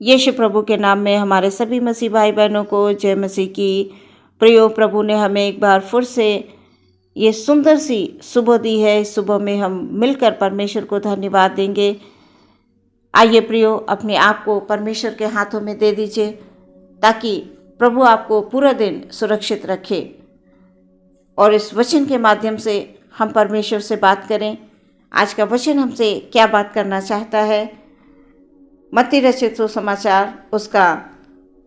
यीशु प्रभु के नाम में हमारे सभी मसीह भाई बहनों को जय मसीह की। प्रियो, प्रभु ने हमें एक बार फिर से ये सुंदर सी सुबह दी है। इस सुबह में हम मिलकर परमेश्वर को धन्यवाद देंगे। आइए प्रियो, अपने आप को परमेश्वर के हाथों में दे दीजिए ताकि प्रभु आपको पूरा दिन सुरक्षित रखे और इस वचन के माध्यम से हम परमेश्वर से बात करें। आज का वचन हमसे क्या बात करना चाहता है? मत्ती रचित सुसमाचार उसका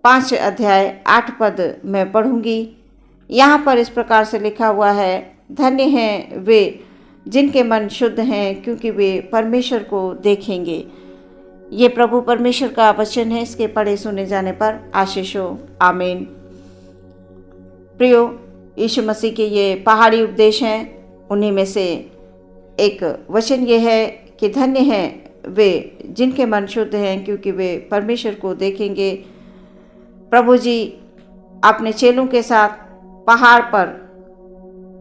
5 अध्याय 8 पद मैं पढ़ूंगी। यहाँ पर इस प्रकार से लिखा हुआ है, धन्य हैं वे जिनके मन शुद्ध हैं, क्योंकि वे परमेश्वर को देखेंगे। ये प्रभु परमेश्वर का वचन है। इसके पढ़े सुने जाने पर आशीष हो। आमीन। प्रियो, यीशु मसीह के ये पहाड़ी उपदेश हैं। उन्हीं में से एक वचन ये है कि धन्य हैं वे जिनके मन शुद्ध हैं, क्योंकि वे परमेश्वर को देखेंगे। प्रभु जी अपने चेलों के साथ पहाड़ पर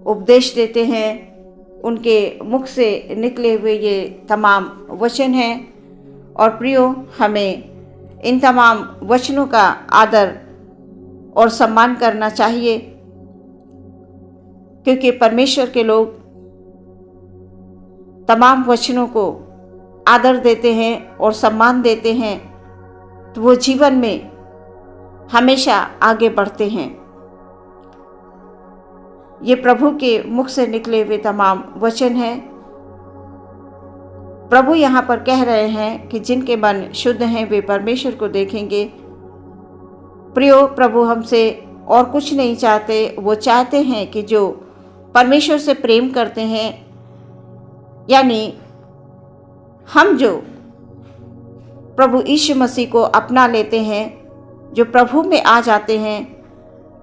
उपदेश देते हैं। उनके मुख से निकले हुए ये तमाम वचन हैं और प्रियो, हमें इन तमाम वचनों का आदर और सम्मान करना चाहिए, क्योंकि परमेश्वर के लोग तमाम वचनों को आदर देते हैं और सम्मान देते हैं, तो वो जीवन में हमेशा आगे बढ़ते हैं। ये प्रभु के मुख से निकले हुए तमाम वचन हैं। प्रभु यहाँ पर कह रहे हैं कि जिनके मन शुद्ध हैं वे परमेश्वर को देखेंगे। प्रियो, प्रभु हमसे और कुछ नहीं चाहते। वो चाहते हैं कि जो परमेश्वर से प्रेम करते हैं, यानी हम जो प्रभु यीशु मसीह को अपना लेते हैं, जो प्रभु में आ जाते हैं,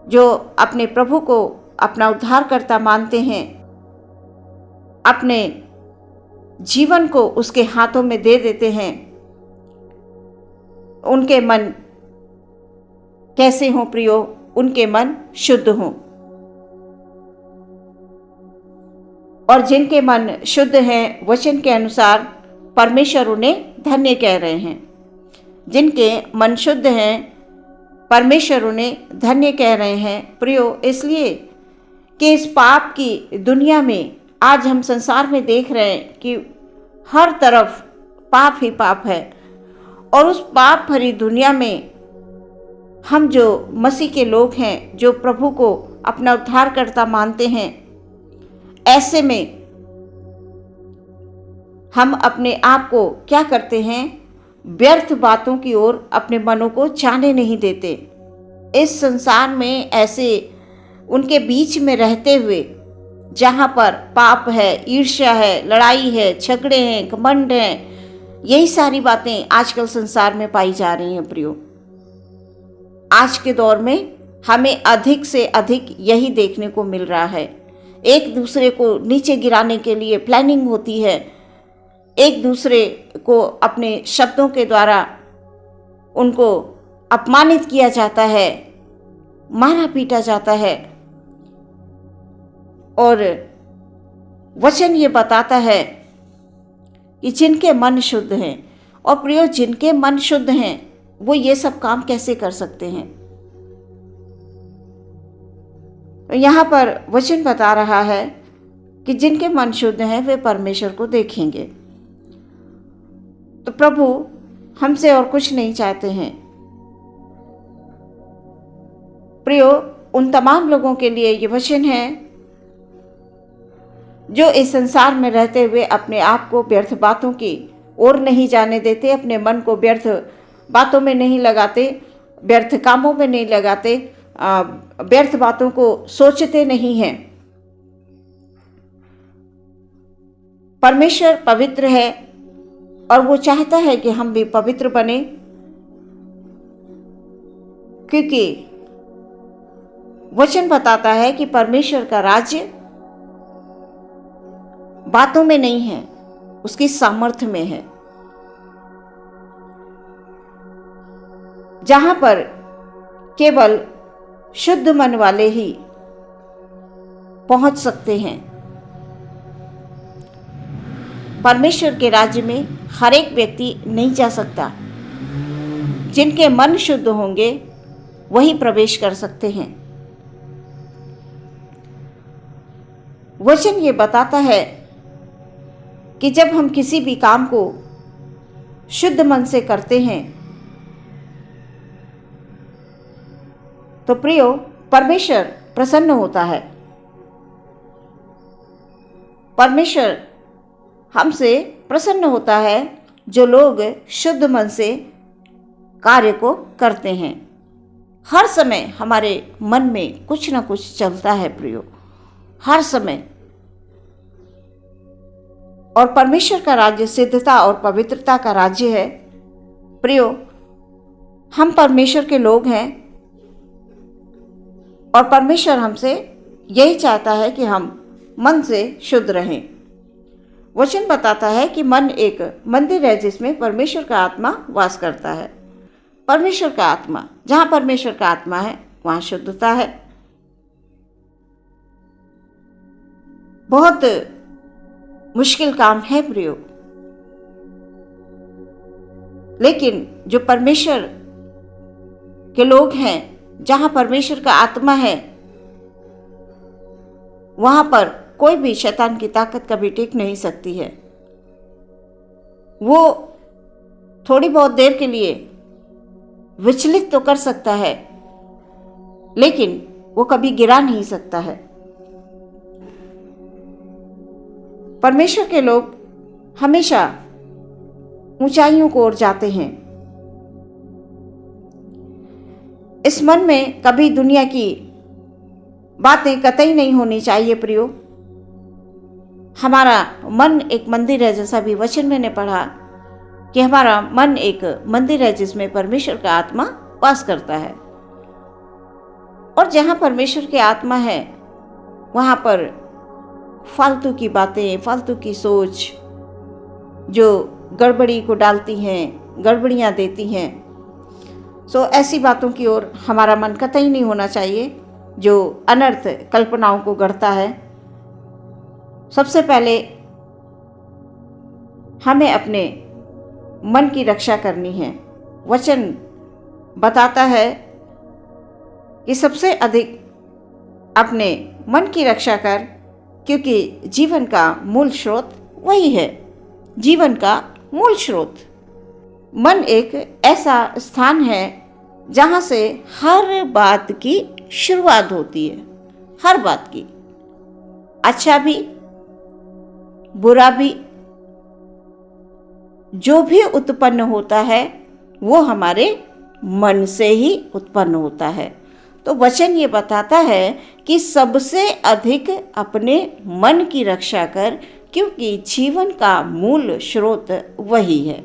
जो अपने प्रभु को अपना उद्धारकर्ता मानते हैं, अपने जीवन को उसके हाथों में दे देते हैं, उनके मन कैसे हों प्रियो? उनके मन शुद्ध हों। और जिनके मन शुद्ध हैं, वचन के अनुसार परमेश्वर उन्हें धन्य कह रहे हैं। जिनके मन शुद्ध हैं, परमेश्वर उन्हें धन्य कह रहे हैं। प्रियो, इसलिए कि इस पाप की दुनिया में आज हम संसार में देख रहे हैं कि हर तरफ पाप ही पाप है। और उस पाप भरी दुनिया में हम जो मसीह के लोग हैं, जो प्रभु को अपना उद्धारकर्ता मानते हैं, ऐसे में हम अपने आप को क्या करते हैं? व्यर्थ बातों की ओर अपने मनों को जाने नहीं देते। इस संसार में ऐसे उनके बीच में रहते हुए, जहाँ पर पाप है, ईर्ष्या है, लड़ाई है, झगड़े हैं, घमंड हैं, यही सारी बातें आजकल संसार में पाई जा रही हैं। प्रियो, आज के दौर में हमें अधिक से अधिक यही देखने को मिल रहा है। एक दूसरे को नीचे गिराने के लिए प्लानिंग होती है। एक दूसरे को अपने शब्दों के द्वारा उनको अपमानित किया जाता है, मारा पीटा जाता है। और वचन ये बताता है कि जिनके मन शुद्ध हैं, और प्रियो, जिनके मन शुद्ध हैं वो ये सब काम कैसे कर सकते हैं? यहाँ पर वचन बता रहा है कि जिनके मन शुद्ध हैं वे परमेश्वर को देखेंगे। तो प्रभु हमसे और कुछ नहीं चाहते हैं। प्रियो, उन तमाम लोगों के लिए ये वचन है जो इस संसार में रहते हुए अपने आप को व्यर्थ बातों की ओर नहीं जाने देते, अपने मन को व्यर्थ बातों में नहीं लगाते, व्यर्थ कामों में नहीं लगाते, व्यर्थ बातों को सोचते नहीं हैं। परमेश्वर पवित्र है और वो चाहता है कि हम भी पवित्र बने, क्योंकि वचन बताता है कि परमेश्वर का राज्य बातों में नहीं है, उसकी सामर्थ्य में है। जहां पर केवल शुद्ध मन वाले ही पहुंच सकते हैं। परमेश्वर के राज्य में हर एक व्यक्ति नहीं जा सकता। जिनके मन शुद्ध होंगे वही प्रवेश कर सकते हैं। वचन ये बताता है कि जब हम किसी भी काम को शुद्ध मन से करते हैं तो प्रियो परमेश्वर प्रसन्न होता है। परमेश्वर हमसे प्रसन्न होता है जो लोग शुद्ध मन से कार्य को करते हैं। हर समय हमारे मन में कुछ ना कुछ चलता है प्रियो, हर समय। और परमेश्वर का राज्य सिद्धता और पवित्रता का राज्य है प्रियो। हम परमेश्वर के लोग हैं और परमेश्वर हमसे यही चाहता है कि हम मन से शुद्ध रहें। वचन बताता है कि मन एक मंदिर है जिसमें परमेश्वर का आत्मा वास करता है। परमेश्वर का आत्मा, जहाँ परमेश्वर का आत्मा है वहाँ शुद्धता है। बहुत मुश्किल काम है प्रियो, लेकिन जो परमेश्वर के लोग हैं, जहाँ परमेश्वर का आत्मा है, वहाँ पर कोई भी शैतान की ताकत कभी टिक नहीं सकती है। वो थोड़ी बहुत देर के लिए विचलित तो कर सकता है, लेकिन वो कभी गिरा नहीं सकता है। परमेश्वर के लोग हमेशा ऊंचाइयों को ओर जाते हैं। इस मन में कभी दुनिया की बातें कतई नहीं होनी चाहिए प्रियो। हमारा मन एक मंदिर है, जैसा भी वचन मैंने पढ़ा कि हमारा मन एक मंदिर है जिसमें परमेश्वर का आत्मा वास करता है। और जहाँ परमेश्वर की आत्मा है वहाँ पर फालतू की बातें, फालतू की सोच जो गड़बड़ी को डालती हैं, गड़बड़ियाँ देती हैं, सो ऐसी बातों की ओर हमारा मन कतई नहीं होना चाहिए जो अनर्थ कल्पनाओं को गढ़ता है। सबसे पहले हमें अपने मन की रक्षा करनी है। वचन बताता है कि सबसे अधिक अपने मन की रक्षा कर, क्योंकि जीवन का मूल स्रोत वही है। जीवन का मूल स्रोत मन एक ऐसा स्थान है जहाँ से हर बात की शुरुआत होती है। हर बात की, अच्छा भी बुरा भी, जो भी उत्पन्न होता है वो हमारे मन से ही उत्पन्न होता है। तो वचन ये बताता है कि सबसे अधिक अपने मन की रक्षा कर, क्योंकि जीवन का मूल स्रोत वही है।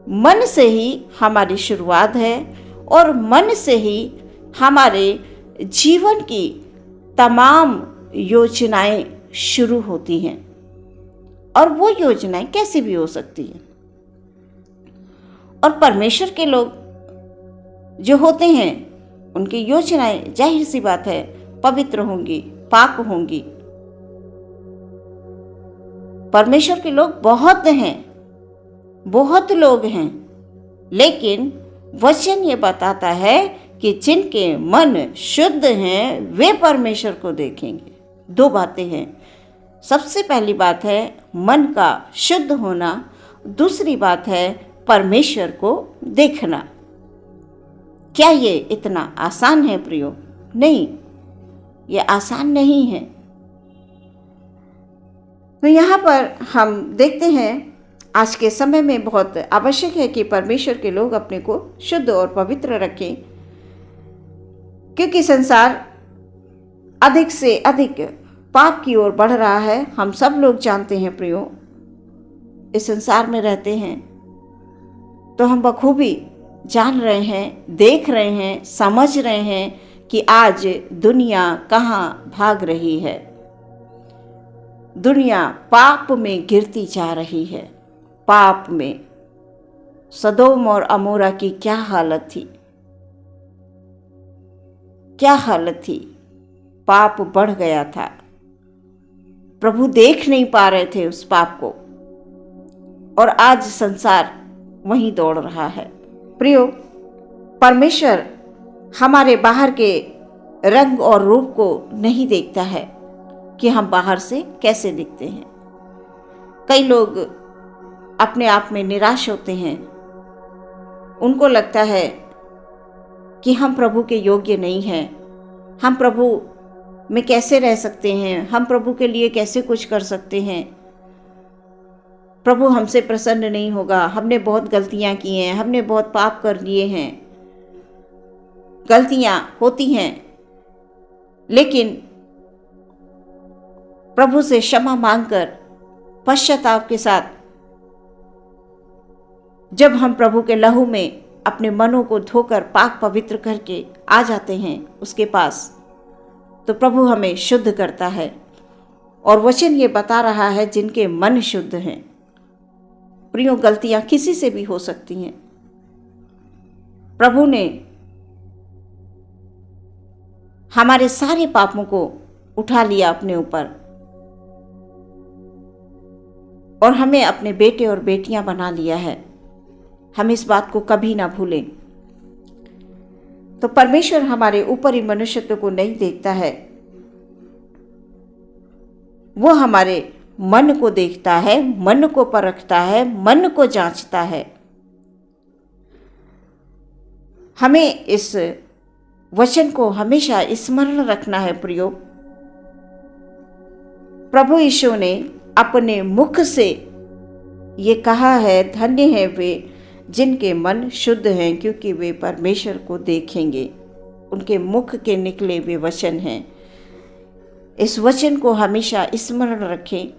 मन से ही हमारी शुरुआत है और मन से ही हमारे जीवन की तमाम योजनाएं शुरू होती हैं। और वो योजनाएं कैसी भी हो सकती हैं। और परमेश्वर के लोग जो होते हैं उनकी योजनाएं जाहिर सी बात है पवित्र होंगी, पाक होंगी। परमेश्वर के लोग बहुत हैं, बहुत लोग हैं, लेकिन वचन ये बताता है कि जिनके मन शुद्ध हैं वे परमेश्वर को देखेंगे। दो बातें हैं। सबसे पहली बात है मन का शुद्ध होना, दूसरी बात है परमेश्वर को देखना। क्या ये इतना आसान है प्रियो? नहीं, ये आसान नहीं है। तो यहाँ पर हम देखते हैं आज के समय में बहुत आवश्यक है कि परमेश्वर के लोग अपने को शुद्ध और पवित्र रखें, क्योंकि संसार अधिक से अधिक पाप की ओर बढ़ रहा है। हम सब लोग जानते हैं प्रियो, इस संसार में रहते हैं तो हम बखूबी जान रहे हैं, देख रहे हैं, समझ रहे हैं कि आज दुनिया कहाँ भाग रही है। दुनिया पाप में गिरती जा रही है। पाप में सदोम और अमोरा की क्या हालत थी, क्या हालत थी। पाप बढ़ गया था। प्रभु देख नहीं पा रहे थे उस पाप को, और आज संसार वहीं दौड़ रहा है। प्रियो, परमेश्वर हमारे बाहर के रंग और रूप को नहीं देखता है कि हम बाहर से कैसे दिखते हैं। कई लोग अपने आप में निराश होते हैं। उनको लगता है कि हम प्रभु के योग्य नहीं हैं, हम प्रभु में कैसे रह सकते हैं, हम प्रभु के लिए कैसे कुछ कर सकते हैं, प्रभु हमसे प्रसन्न नहीं होगा, हमने बहुत गलतियां की हैं, हमने बहुत पाप कर लिए हैं। गलतियां होती हैं, लेकिन प्रभु से क्षमा मांगकर पश्चाताप के साथ जब हम प्रभु के लहू में अपने मनों को धोकर पाक पवित्र करके आ जाते हैं उसके पास, तो प्रभु हमें शुद्ध करता है। और वचन ये बता रहा है जिनके मन शुद्ध हैं। प्रियो, गलतियां किसी से भी हो सकती हैं। प्रभु ने हमारे सारे पापों को उठा लिया अपने ऊपर और हमें अपने बेटे और बेटियां बना लिया है। हम इस बात को कभी ना भूलें। तो परमेश्वर हमारे ऊपरी मनुष्यत्व को नहीं देखता है, वो हमारे मन को देखता है, मन को परखता है, मन को जांचता है। हमें इस वचन को हमेशा स्मरण रखना है। प्रियो, प्रभु यीशु ने अपने मुख से ये कहा है, धन्य है वे जिनके मन शुद्ध हैं, क्योंकि वे परमेश्वर को देखेंगे। उनके मुख के निकले वे वचन हैं। इस वचन को हमेशा स्मरण रखें,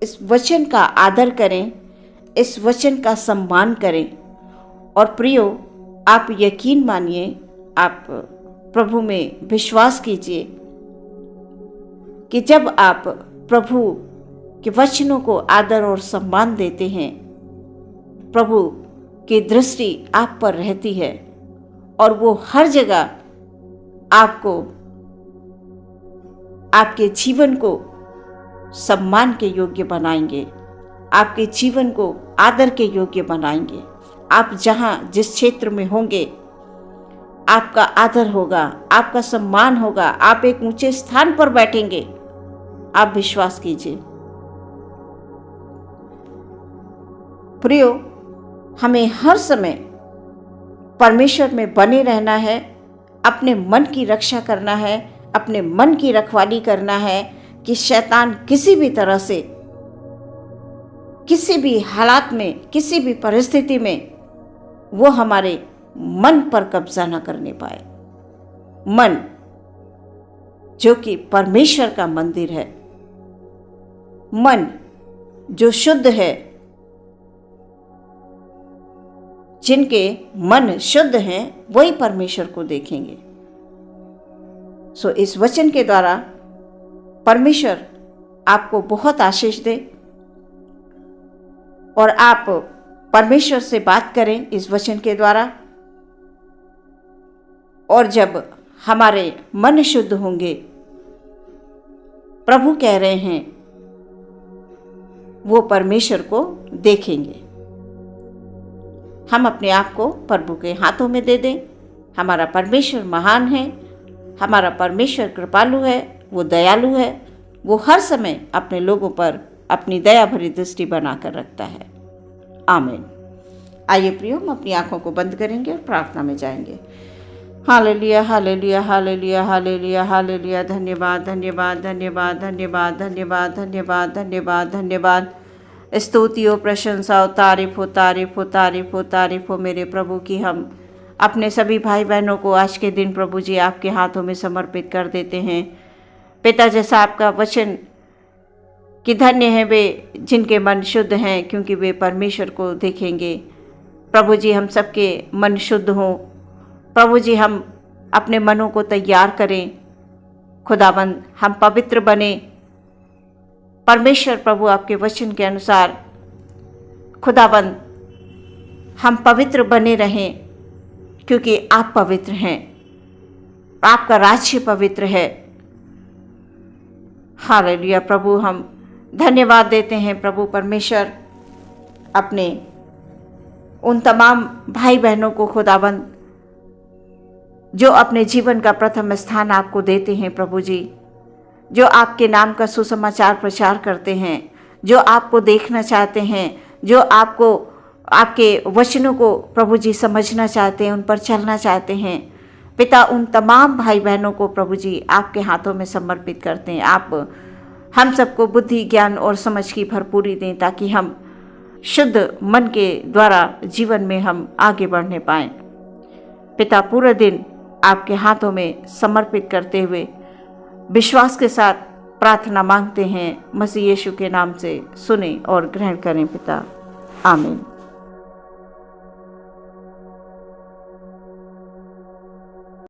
इस वचन का आदर करें, इस वचन का सम्मान करें। और प्रियो, आप यकीन मानिए, आप प्रभु में विश्वास कीजिए कि जब आप प्रभु के वचनों को आदर और सम्मान देते हैं, प्रभु की दृष्टि आप पर रहती है और वो हर जगह आपको, आपके जीवन को सम्मान के योग्य बनाएंगे, आपके जीवन को आदर के योग्य बनाएंगे। आप जहाँ जिस क्षेत्र में होंगे, आपका आदर होगा, आपका सम्मान होगा, आप एक ऊंचे स्थान पर बैठेंगे। आप विश्वास कीजिए। प्रियो, हमें हर समय परमेश्वर में बने रहना है, अपने मन की रक्षा करना है, अपने मन की रखवाली करना है कि शैतान किसी भी तरह से, किसी भी हालात में, किसी भी परिस्थिति में वो हमारे मन पर कब्जा न करने पाए। मन जो कि परमेश्वर का मंदिर है, मन जो शुद्ध है, जिनके मन शुद्ध हैं वही परमेश्वर को देखेंगे। सो इस वचन के द्वारा परमेश्वर आपको बहुत आशीष दे और आप परमेश्वर से बात करें इस वचन के द्वारा। और जब हमारे मन शुद्ध होंगे, प्रभु कह रहे हैं, वो परमेश्वर को देखेंगे। हम अपने आप को प्रभु के हाथों में दे दें। हमारा परमेश्वर महान है, हमारा परमेश्वर कृपालु है, वो दयालु है, वो हर समय अपने लोगों पर अपनी दया भरी दृष्टि बनाकर रखता है। आमीन। आइए प्रियो, हम अपनी आंखों को बंद करेंगे और प्रार्थना में जाएंगे। Hallelujah, hallelujah, hallelujah, hallelujah, hallelujah. धन्यवाद, धन्यवाद, धन्यवाद, धन्यवाद, धन्यवाद, धन्यवाद, धन्यवाद, धन्यवाद। स्तुति हो, प्रशंसा हो, तारीफ हो, तारीफ हो, तारीफ हो, तारीफ हो मेरे प्रभु की। हम अपने सभी भाई बहनों को आज के दिन प्रभु जी आपके हाथों में समर्पित कर देते हैं। पिता, जैसा आपका वचन कि धन्य है वे जिनके मन शुद्ध हैं, क्योंकि वे परमेश्वर को देखेंगे। प्रभु जी, हम सबके मन शुद्ध हों। प्रभु जी, हम अपने मनों को तैयार करें। खुदाबंद, हम पवित्र बने। परमेश्वर प्रभु, आपके वचन के अनुसार खुदाबंद हम पवित्र बने रहें, क्योंकि आप पवित्र हैं, आपका राज्य पवित्र है। हालेलुया। प्रभु, हम धन्यवाद देते हैं प्रभु परमेश्वर, अपने उन तमाम भाई बहनों को खुदाबंद जो अपने जीवन का प्रथम स्थान आपको देते हैं प्रभु जी, जो आपके नाम का सुसमाचार प्रचार करते हैं, जो आपको देखना चाहते हैं, जो आपको आपके वचनों को प्रभु जी समझना चाहते हैं, उन पर चलना चाहते हैं। पिता, उन तमाम भाई बहनों को प्रभु जी आपके हाथों में समर्पित करते हैं। आप हम सबको बुद्धि, ज्ञान और समझ की भरपूरी दें, ताकि हम शुद्ध मन के द्वारा जीवन में हम आगे बढ़ने पाएं। पिता, पूरा दिन आपके हाथों में समर्पित करते हुए विश्वास के साथ प्रार्थना मांगते हैं, मसीह यीशु के नाम से सुने और ग्रहण करें पिता, आमीन।